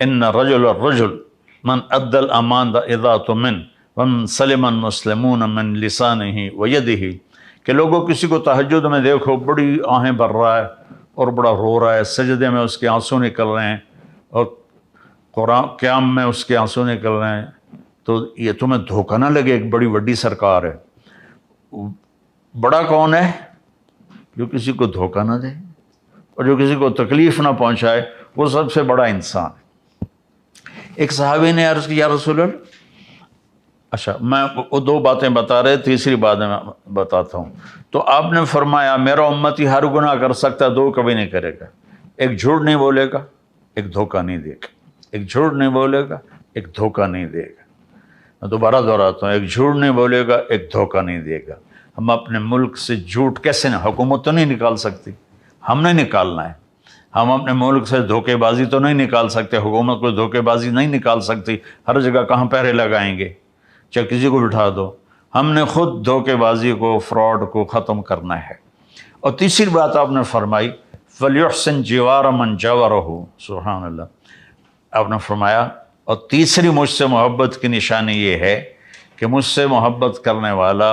ان الرجل من ادى الامانۃ اذا اؤتمن ومن سلم المسلمون من لسانہ ویدہ، کہ لوگوں کسی کو تہجد میں دیکھو بڑی آہیں بھر رہا ہے اور بڑا رو رہا ہے، سجدے میں اس کے آنسو نکل رہے ہیں اور قرآن قیام میں اس کے آنسو نکل رہے ہیں، تو یہ تمہیں دھوکہ نہ لگے، ایک بڑی وڈی سرکار ہے۔ بڑا کون ہے؟ جو کسی کو دھوکہ نہ دے اور جو کسی کو تکلیف نہ پہنچائے، وہ سب سے بڑا انسان ہے۔ ایک صحابی نے عرض کی یا رسول اللہ، اچھا میں وہ 2 باتیں بتا رہے، تیسری بات میں بتاتا ہوں۔ تو آپ نے فرمایا میرا امتی ہر گناہ کر سکتا ہے، 2 کبھی نہیں کرے گا، ایک جھوٹ نہیں بولے گا، ایک دھوکہ نہیں دے گا، ایک جھوٹ نہیں بولے گا، ایک دھوکہ نہیں دے گا۔ میں دوبارہ دہراتا ہوں، ایک جھوٹ نہیں بولے گا، ایک دھوکہ نہیں دے گا۔ ہم اپنے ملک سے جھوٹ کیسے نہیں، حکومت تو نہیں نکال سکتی، ہم نے نکالنا ہے۔ ہم اپنے ملک سے دھوکے بازی تو نہیں نکال سکتے، حکومت کو دھوکے بازی نہیں نکال سکتی، ہر جگہ کہاں پہرے لگائیں گے، چاہے کسی کو بٹھا دو۔ ہم نے خود دھوکے بازی کو، فراڈ کو ختم کرنا ہے۔ اور تیسری بات آپ نے فرمائی فَلْيُحْسِنْ جِوَارَ مَنْ جَاوَرَهُ، سبحان اللہ۔ آپ نے فرمایا اور تیسری مجھ سے محبت کی نشانی یہ ہے کہ مجھ سے محبت کرنے والا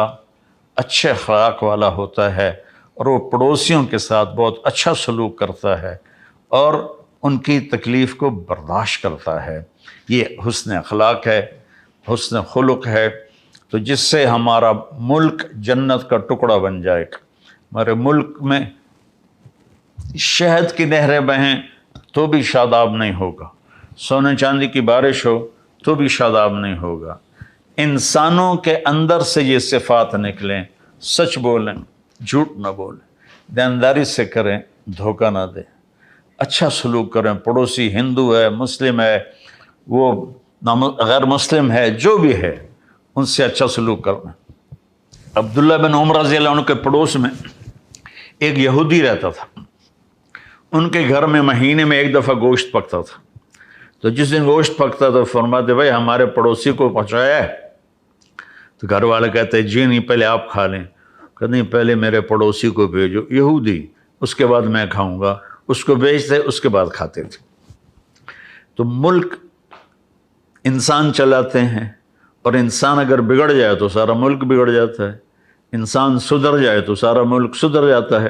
اچھے اخلاق والا ہوتا ہے اور وہ پڑوسیوں کے ساتھ بہت اچھا سلوک کرتا ہے اور ان کی تکلیف کو برداشت کرتا ہے۔ یہ حسن اخلاق ہے، حسن خلق ہے، تو جس سے ہمارا ملک جنت کا ٹکڑا بن جائے گا۔ ہمارے ملک میں شہد کی نہریں بہیں تو بھی شاداب نہیں ہوگا، سونے چاندی کی بارش ہو تو بھی شاداب نہیں ہوگا۔ انسانوں کے اندر سے یہ صفات نکلیں، سچ بولیں، جھوٹ نہ بولیں، دینداری سے کریں، دھوکہ نہ دیں، اچھا سلوک کریں، پڑوسی ہندو ہے، مسلم ہے، وہ غیر مسلم ہے، جو بھی ہے ان سے اچھا سلوک کرنا۔ عبداللہ بن عمر رضی اللہ عنہ کے پڑوس میں ایک یہودی رہتا تھا، ان کے گھر میں مہینے میں 1 دفعہ گوشت پکتا تھا۔ تو جس دن گوشت پکتا تو فرماتے بھائی ہمارے پڑوسی کو پہنچایا ہے؟ تو گھر والے کہتے جی نہیں، پہلے آپ کھا لیں۔ کہتے نہیں، پہلے میرے پڑوسی کو بھیجو، یہودی، اس کے بعد میں کھاؤں گا۔ اس کو بھیجتے، اس کے بعد کھاتے تھے۔ تو ملک انسان چلاتے ہیں، اور انسان اگر بگڑ جائے تو سارا ملک بگڑ جاتا ہے، انسان سدھر جائے تو سارا ملک سدھر جاتا ہے۔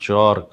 4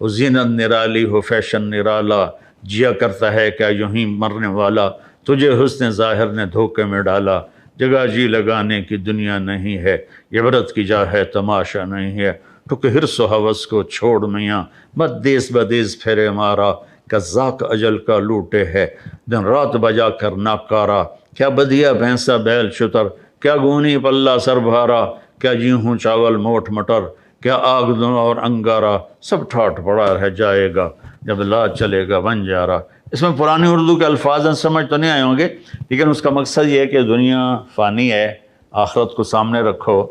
وہ زینت نرالی ہو فیشن نرالا، جیا کرتا ہے کیا یوں ہی مرنے والا، تجھے حسن ظاہر نے دھوکے میں ڈالا، جگہ جی لگانے کی دنیا نہیں ہے، عبرت کی جا ہے تماشا نہیں ہے، ٹک حرص و ہوس کو چھوڑ میاں، مت دیس بدیس پھیرے مارا، قزاق اجل کا لوٹے ہے، دن رات بجا کر ناکارا، کیا بدیا بھینسا بیل شتر، کیا گونی پلہ سر بھارا، کیا جیہوں چاول موٹ مٹر، کیا آگ دوں اور انگارا، سب ٹھاٹ پڑا رہ جائے گا جب لا چلے گا بنجارا۔ اس میں پرانی اردو کے الفاظ ہیں، سمجھ تو نہیں آئے ہوں گے، لیکن اس کا مقصد یہ ہے کہ دنیا فانی ہے، آخرت کو سامنے رکھو۔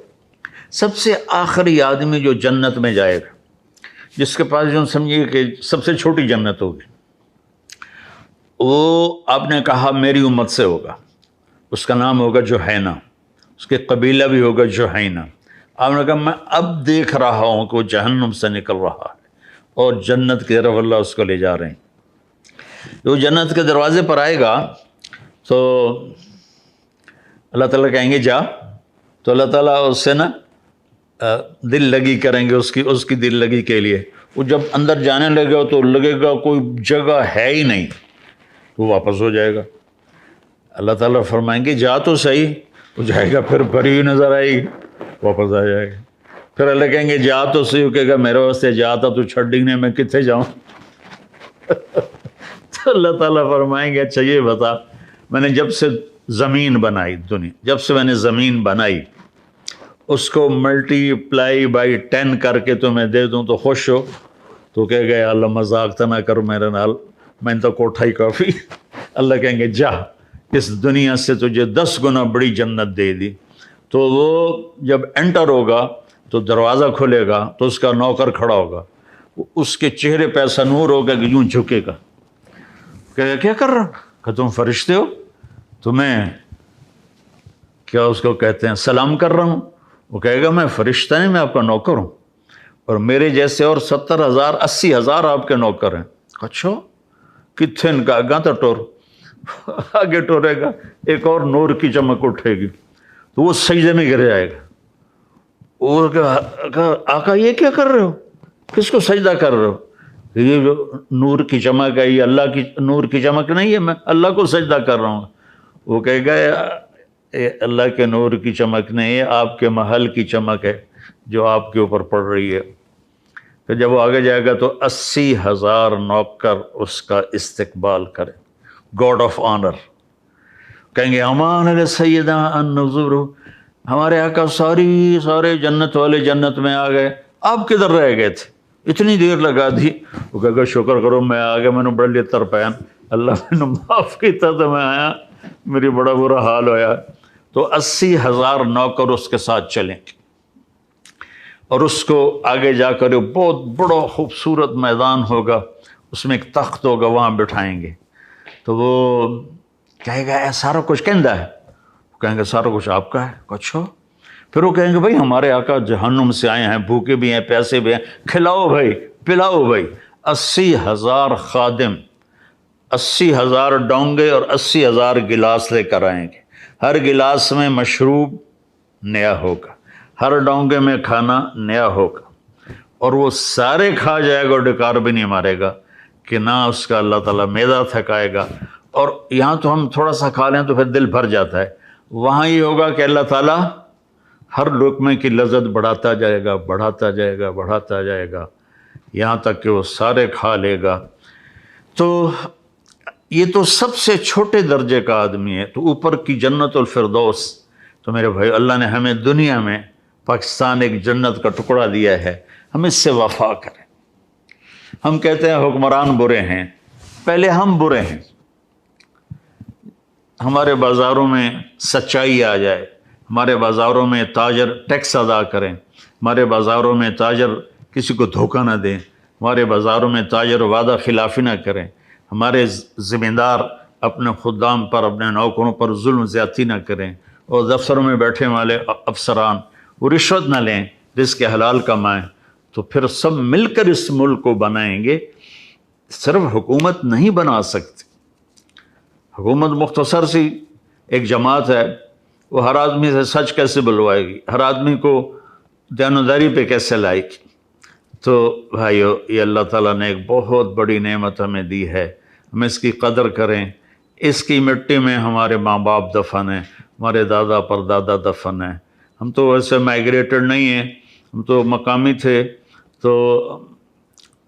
سب سے آخری آدمی جو جنت میں جائے گا، جس کے پاس جو سمجھیے کہ سب سے چھوٹی جنت ہوگی، وہ آپ نے کہا میری امت سے ہوگا، اس کا نام ہوگا جوہینہ، اس کے قبیلہ بھی ہوگا جوہینہ۔ آپ نے کہا میں اب دیکھ رہا ہوں کہ وہ جہنم سے نکل رہا ہے اور جنت کی طرف اللہ اس کو لے جا رہے ہیں۔ جو جنت کے دروازے پر آئے گا تو اللہ تعالیٰ کہیں گے جا، تو اللہ تعالیٰ اس سے نا دل لگی کریں گے، اس کی دل لگی کے لیے۔ وہ جب اندر جانے لگے گا تو لگے گا کوئی جگہ ہے ہی نہیں، وہ واپس ہو جائے گا۔ اللہ تعالیٰ فرمائیں گے جا تو صحیح، وہ جائے گا، پھر بھری ہوئی نظر آئے گی، واپس آ جائے گا۔ پھر اللہ کہیں گے جا تو صحیح، کہے گا میرے واسطے جاتا تو چھڈی نہیں، میں کتنے جاؤں؟ تو اللہ تعالیٰ فرمائیں گے اچھا یہ بتا، میں نے جب سے زمین بنائی، دنیا جب سے میں نے زمین بنائی، اس کو ملٹی پلائی بائی 10 کر کے تمہیں دے دوں تو خوش ہو؟ تو کہے گا یا اللہ مذاق تو نہ کر میرے نال، میں نے تو کوٹھا ہی کافی۔ اللہ کہیں گے جا، اس دنیا سے تجھے 10 گنا بڑی جنت دے دی۔ تو وہ جب انٹر ہوگا تو دروازہ کھلے گا تو اس کا نوکر کھڑا ہوگا، اس کے چہرے پہ ایسا نور ہوگا کہ یوں جھکے گا، کہے کیا کر رہا؟ کہ تم فرشتے ہو، تمہیں کیا اس کو کہتے ہیں سلام کر رہا ہوں۔ وہ کہے گا میں فرشتہ نہیں، میں آپ کا نوکر ہوں، اور میرے جیسے اور 70,000 80,000 آپ کے نوکر ہیں۔ اچھا کتنے ان کا آگاں تو ٹور آگے ٹورے گا، ایک اور نور کی چمک اٹھے گی تو وہ سجدے میں گر جائے گا۔ اور آقا یہ کیا کر رہے ہو؟ کس کو سجدہ کر رہے ہو؟ یہ جو نور کی چمک ہے یہ اللہ کی نور کی چمک نہیں ہے، میں اللہ کو سجدہ کر رہا ہوں۔ وہ کہے گا اللہ کے نور کی چمک نہیں ہے، آپ کے محل کی چمک ہے جو آپ کے اوپر پڑ رہی ہے۔ پھر جب وہ آگے جائے گا تو 80,000 نوکر اس کا استقبال کریں، گاڈ آف آنر، کہیں گے امان علیہ سیدنا ان نظور، ہمارے آقا سارے جنت والے جنت میں آ گئے، آپ کدھر رہ گئے تھے؟ اتنی دیر لگا دی۔ وہ کہے گا شکر کرو میں آ گیا، میں نے بڑا لیتر پہن، اللہ نے معاف کیتا تو میں آیا، میری بڑا برا حال ہویا۔ تو 80,000 نوکر اس کے ساتھ چلیں گے، اور اس کو آگے جا کر بہت بڑا خوبصورت میدان ہوگا، اس میں ایک تخت ہوگا، وہاں بٹھائیں گے۔ تو وہ کہے گا سارا کچھ کہندا ہے؟ وہ کہیں گے سارا کچھ آپ کا ہے۔ اچھا؟ پھر وہ کہیں گے بھائی ہمارے آقا جہنم سے آئے ہیں، بھوکے بھی ہیں، پیسے بھی ہیں، کھلاؤ بھائی، پلاؤ بھائی۔ 80,000 خادم، 80,000 ڈونگے اور 80,000 گلاس لے کر آئیں گے، ہر گلاس میں مشروب نیا ہوگا، ہر ڈونگے میں کھانا نیا ہوگا، اور وہ سارے کھا جائے گا اور ڈکار بھی نہیں مارے گا کہ نہ اس کا اللہ تعالیٰ معدہ تھکائے گا۔ اور یہاں تو ہم تھوڑا سا کھا لیں تو پھر دل بھر جاتا ہے، وہاں یہ ہوگا کہ اللہ تعالیٰ ہر لقمے کی لذت بڑھاتا جائے گا، بڑھاتا جائے گا، بڑھاتا جائے گا، یہاں تک کہ وہ سارے کھا لے گا۔ تو یہ تو سب سے چھوٹے درجے کا آدمی ہے، تو اوپر کی جنت الفردوس۔ تو میرے بھائی اللہ نے ہمیں دنیا میں پاکستان ایک جنت کا ٹکڑا دیا ہے، ہم اس سے وفا کریں۔ ہم کہتے ہیں حکمران برے ہیں، پہلے ہم برے ہیں۔ ہمارے بازاروں میں سچائی آ جائے، ہمارے بازاروں میں تاجر ٹیکس ادا کریں، ہمارے بازاروں میں تاجر کسی کو دھوکہ نہ دیں، ہمارے بازاروں میں تاجر وعدہ خلافی نہ کریں، ہمارے ذمہ اپنے خدام پر، اپنے نوکروں پر ظلم زیادتی نہ کریں، اور دفتروں میں بیٹھے والے افسران وہ رشوت نہ لیں، رزق حلال کمائیں۔ تو پھر سب مل کر اس ملک کو بنائیں گے۔ صرف حکومت نہیں بنا سکتی، حکومت مختصر سی ایک جماعت ہے، وہ ہر آدمی سے سچ کیسے بلوائے گی، ہر آدمی کو دیانتداری پہ کیسے لائے گی، تو بھائیو یہ اللہ تعالیٰ نے ایک بہت بڑی نعمت ہمیں دی ہے، ہم اس کی قدر کریں۔ اس کی مٹی میں ہمارے ماں باپ دفن ہیں، ہمارے دادا پردادا دفن ہیں۔ ہم تو ویسے مائگریٹڈ نہیں ہیں، ہم تو مقامی تھے، تو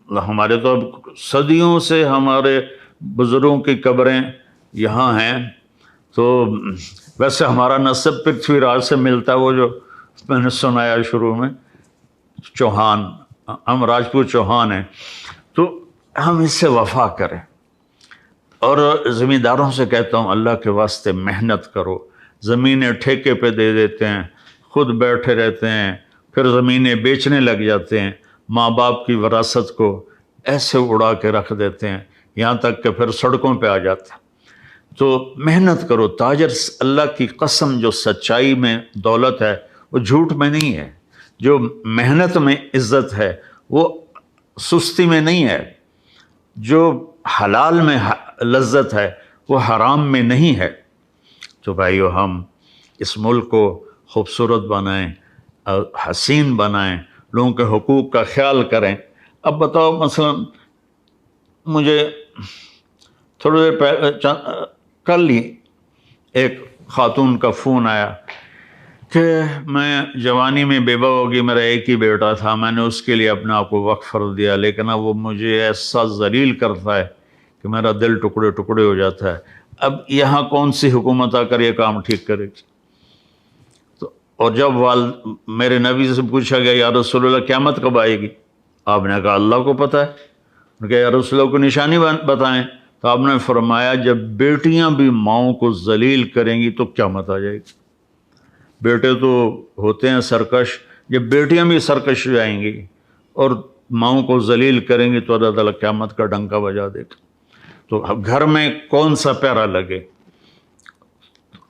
ہمارے تو اب صدیوں سے ہمارے بزرگوں کی قبریں یہاں ہیں۔ تو ویسے ہمارا نسب پرتھوی راج سے ملتا ہے، وہ جو میں نے سنایا شروع میں، چوہان، ہم راجپوت چوہان ہیں۔ تو ہم اس سے وفا کریں، اور زمینداروں سے کہتا ہوں اللہ کے واسطے محنت کرو۔ زمینیں ٹھیکے پہ دے دیتے ہیں، خود بیٹھے رہتے ہیں، پھر زمینیں بیچنے لگ جاتے ہیں، ماں باپ کی وراثت کو ایسے اڑا کے رکھ دیتے ہیں، یہاں تک کہ پھر سڑکوں پہ آ جاتے ہیں۔ تو محنت کرو۔ تاجر اللہ کی قسم جو سچائی میں دولت ہے وہ جھوٹ میں نہیں ہے، جو محنت میں عزت ہے وہ سستی میں نہیں ہے، جو حلال میں لذت ہے وہ حرام میں نہیں ہے۔ تو بھائیو ہم اس ملک کو خوبصورت بنائیں، حسین بنائیں، لوگوں کے حقوق کا خیال کریں۔ اب بتاؤ مثلا مجھے تھوڑی دیر پہلے کل ہی ایک خاتون کا فون آیا کہ میں جوانی میں بیوہ ہوگی، میرا ایک ہی بیٹا تھا، میں نے اس کے لیے اپنے آپ کو وقف کر دیا، لیکن اب وہ مجھے ایسا ذلیل کرتا ہے کہ میرا دل ٹکڑے ٹکڑے ہو جاتا ہے۔ اب یہاں کون سی حکومت آ کر یہ کام ٹھیک کرے گی؟ تو اور جب میرے نبی سے پوچھا گیا یا رسول اللہ قیامت کب آئے گی؟ آپ نے کہا اللہ کو پتہ ہے۔ انہوں نے کہا یا رسول اللہ کو نشانی بتائیں، تو آپ نے فرمایا جب بیٹیاں بھی ماؤں کو ذلیل کریں گی تو قیامت آ جائے گی۔ بیٹے تو ہوتے ہیں سرکش، جب بیٹیاں بھی سرکش ہو جائیں گی اور ماؤں کو ذلیل کریں گی تو اللہ تعالیٰ قیامت کا ڈنکا بجا دے گا۔ تو گھر میں کون سا پیارا لگے،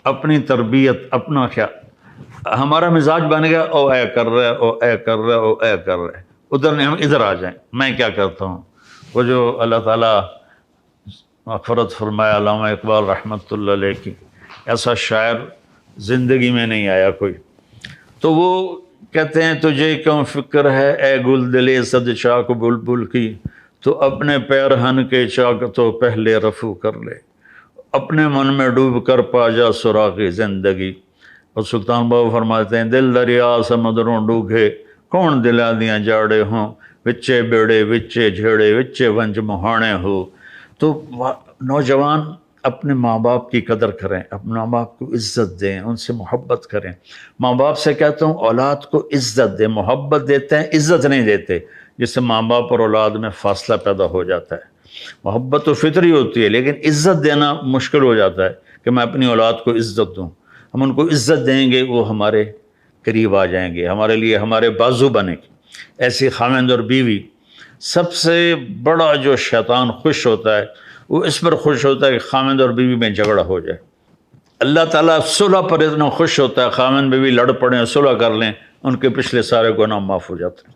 اپنی تربیت، اپنا خیال۔ ہمارا مزاج بن گیا او اے کر رہا ہے، او اے کر رہا ہے، او اے کر رہا ہے، ادھر نہیں، ہم ادھر آ جائیں۔ میں کیا کرتا ہوں، وہ جو اللہ تعالیٰ مغفرت فرمایا علامہ اقبال رحمۃ اللہ علیہ کی، ایسا شاعر زندگی میں نہیں آیا کوئی، تو وہ کہتے ہیں تجھے کیوں فکر ہے اے گل دلے صد چاک بلبل کی، تو اپنے پیرہن کے چاک تو پہلے رفو کر لے، اپنے من میں ڈوب کر پا جا سراغ زندگی۔ اور سلطان بابا فرماتے ہیں دل دریا سمندروں ڈوگے، کون دلا دیاں جاڑے ہوں، وچے بیڑے وچے جھیڑے وچے ونج مہانے ہو۔ تو نوجوان اپنے ماں باپ کی قدر کریں، اپنے ماں باپ کو عزت دیں، ان سے محبت کریں۔ ماں باپ سے کہتا ہوں اولاد کو عزت دیں، محبت دیتے ہیں، عزت نہیں دیتے، جس سے ماں باپ اور اولاد میں فاصلہ پیدا ہو جاتا ہے۔ محبت تو فطری ہوتی ہے، لیکن عزت دینا مشکل ہو جاتا ہے کہ میں اپنی اولاد کو عزت دوں۔ ہم ان کو عزت دیں گے وہ ہمارے قریب آ جائیں گے، ہمارے لیے ہمارے بازو بنے گے۔ ایسی خاوند اور بیوی، سب سے بڑا جو شیطان خوش ہوتا ہے وہ اس پر خوش ہوتا ہے کہ خاوند اور بیوی میں جھگڑا ہو جائے۔ اللہ تعالیٰ صلح پر اتنا خوش ہوتا ہے، خاوند بیوی لڑ پڑیں، صلح کر لیں، ان کے پچھلے سارے گناہ معاف ہو جاتے ہیں۔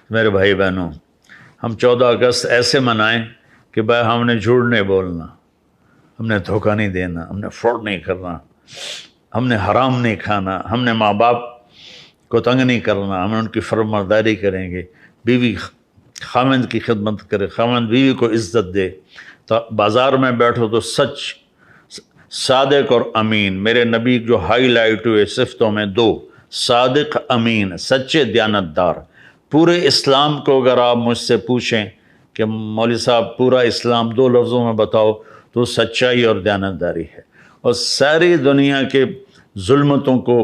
میرے بھائی بہنوں، ہم 14 اگست ایسے منائیں کہ بھائی ہم نے جھوٹ نہیں بولنا، ہم نے دھوکہ نہیں دینا، ہم نے فراڈ نہیں کرنا، ہم نے حرام نہیں کھانا، ہم نے ماں باپ کو تنگ نہیں کرنا، ہم ان کی فرمانبرداری کریں گے، بیوی خاوند کی خدمت کرے، خاوند بیوی کو عزت دے۔ تو بازار میں بیٹھو تو سچ، صادق اور امین، میرے نبی جو ہائی لائٹ ہوئے صفتوں میں 2، صادق امین، سچے دیانتدار۔ پورے اسلام کو اگر آپ مجھ سے پوچھیں کہ مولوی صاحب پورا اسلام 2 لفظوں میں بتاؤ تو سچائی اور دیانتداری ہے، اور ساری دنیا کے ظلمتوں کو،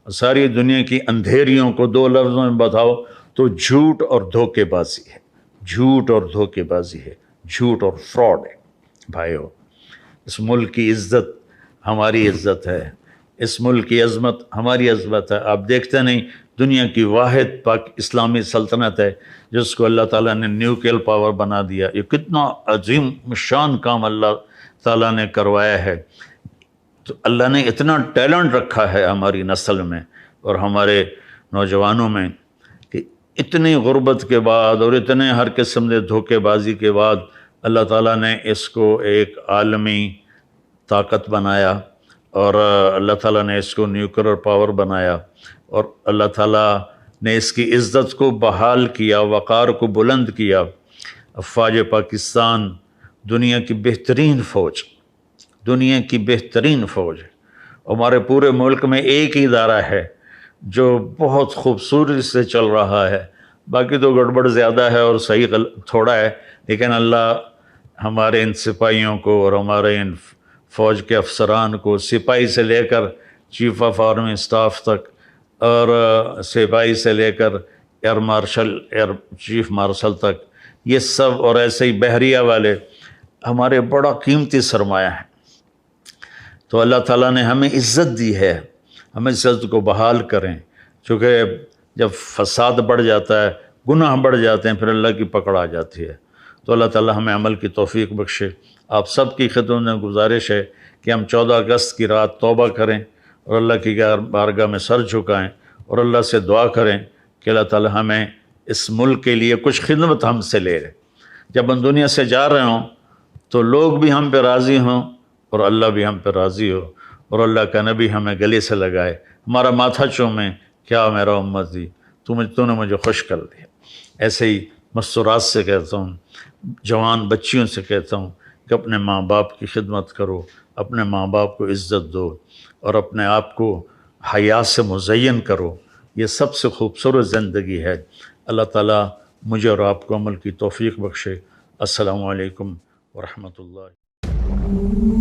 ساری دنیا کی اندھیریوں کو 2 لفظوں میں بتاؤ تو جھوٹ اور دھوکے بازی ہے، جھوٹ اور دھوکے بازی ہے، جھوٹ اور فراڈ ہے۔ بھائیو، اس ملک کی عزت ہماری عزت ہے، اس ملک کی عظمت ہماری عظمت ہے۔ آپ دیکھتے نہیں دنیا کی واحد پاک اسلامی سلطنت ہے جس کو اللہ تعالیٰ نے نیوکلیئر پاور بنا دیا۔ یہ کتنا عظیم شان کام اللہ تعالیٰ نے کروایا ہے۔ تو اللہ نے اتنا ٹیلنٹ رکھا ہے ہماری نسل میں اور ہمارے نوجوانوں میں کہ اتنی غربت کے بعد اور اتنے ہر قسم کے دھوکے بازی کے بعد اللہ تعالیٰ نے اس کو ایک عالمی طاقت بنایا، اور اللہ تعالیٰ نے اس کو نیوکلیئر پاور بنایا، اور اللہ تعالیٰ نے اس کی عزت کو بحال کیا، وقار کو بلند کیا۔ افواج پاکستان دنیا کی بہترین فوج، دنیا کی بہترین فوج ہے۔ ہمارے پورے ملک میں ایک ہی ادارہ ہے جو بہت خوبصورتی سے چل رہا ہے، باقی تو گڑبڑ زیادہ ہے اور صحیح تھوڑا ہے، لیکن اللہ ہمارے ان سپاہیوں کو اور ہمارے ان فوج کے افسران کو، سپاہی سے لے کر چیف آف آرمی اسٹاف تک، اور سپاہی سے لے کر air marshal, air chief marshal تک، یہ سب اور ایسے ہی بحریہ والے ہمارے بڑا قیمتی سرمایہ ہیں۔ تو اللہ تعالیٰ نے ہمیں عزت دی ہے، ہمیں عزت کو بحال کریں، چونکہ جب فساد بڑھ جاتا ہے، گناہ بڑھ جاتے ہیں، پھر اللہ کی پکڑ آ جاتی ہے۔ تو اللہ تعالیٰ ہمیں عمل کی توفیق بخشے۔ آپ سب کی خدمت میں گزارش ہے کہ ہم 14 اگست کی رات توبہ کریں اور اللہ کی بارگاہ میں سر جھکائیں اور اللہ سے دعا کریں کہ اللہ تعالیٰ ہمیں اس ملک کے لیے کچھ خدمت ہم سے لے لے۔ جب ہم دنیا سے جا رہے ہوں تو لوگ بھی ہم پہ راضی ہوں اور اللہ بھی ہم پہ راضی ہو، اور اللہ کا نبی ہمیں گلے سے لگائے، ہمارا ماتھا چومیں، کیا میرا امتی، تو نے مجھے خوش کر دیا۔ ایسے ہی مستورات سے کہتا ہوں، جوان بچیوں سے کہتا ہوں کہ اپنے ماں باپ کی خدمت کرو، اپنے ماں باپ کو عزت دو اور اپنے آپ کو حیا سے مزین کرو۔ یہ سب سے خوبصورت زندگی ہے۔ اللہ تعالیٰ مجھے اور آپ کو عمل کی توفیق بخشے۔ السلام علیکم ورحمۃ اللہ۔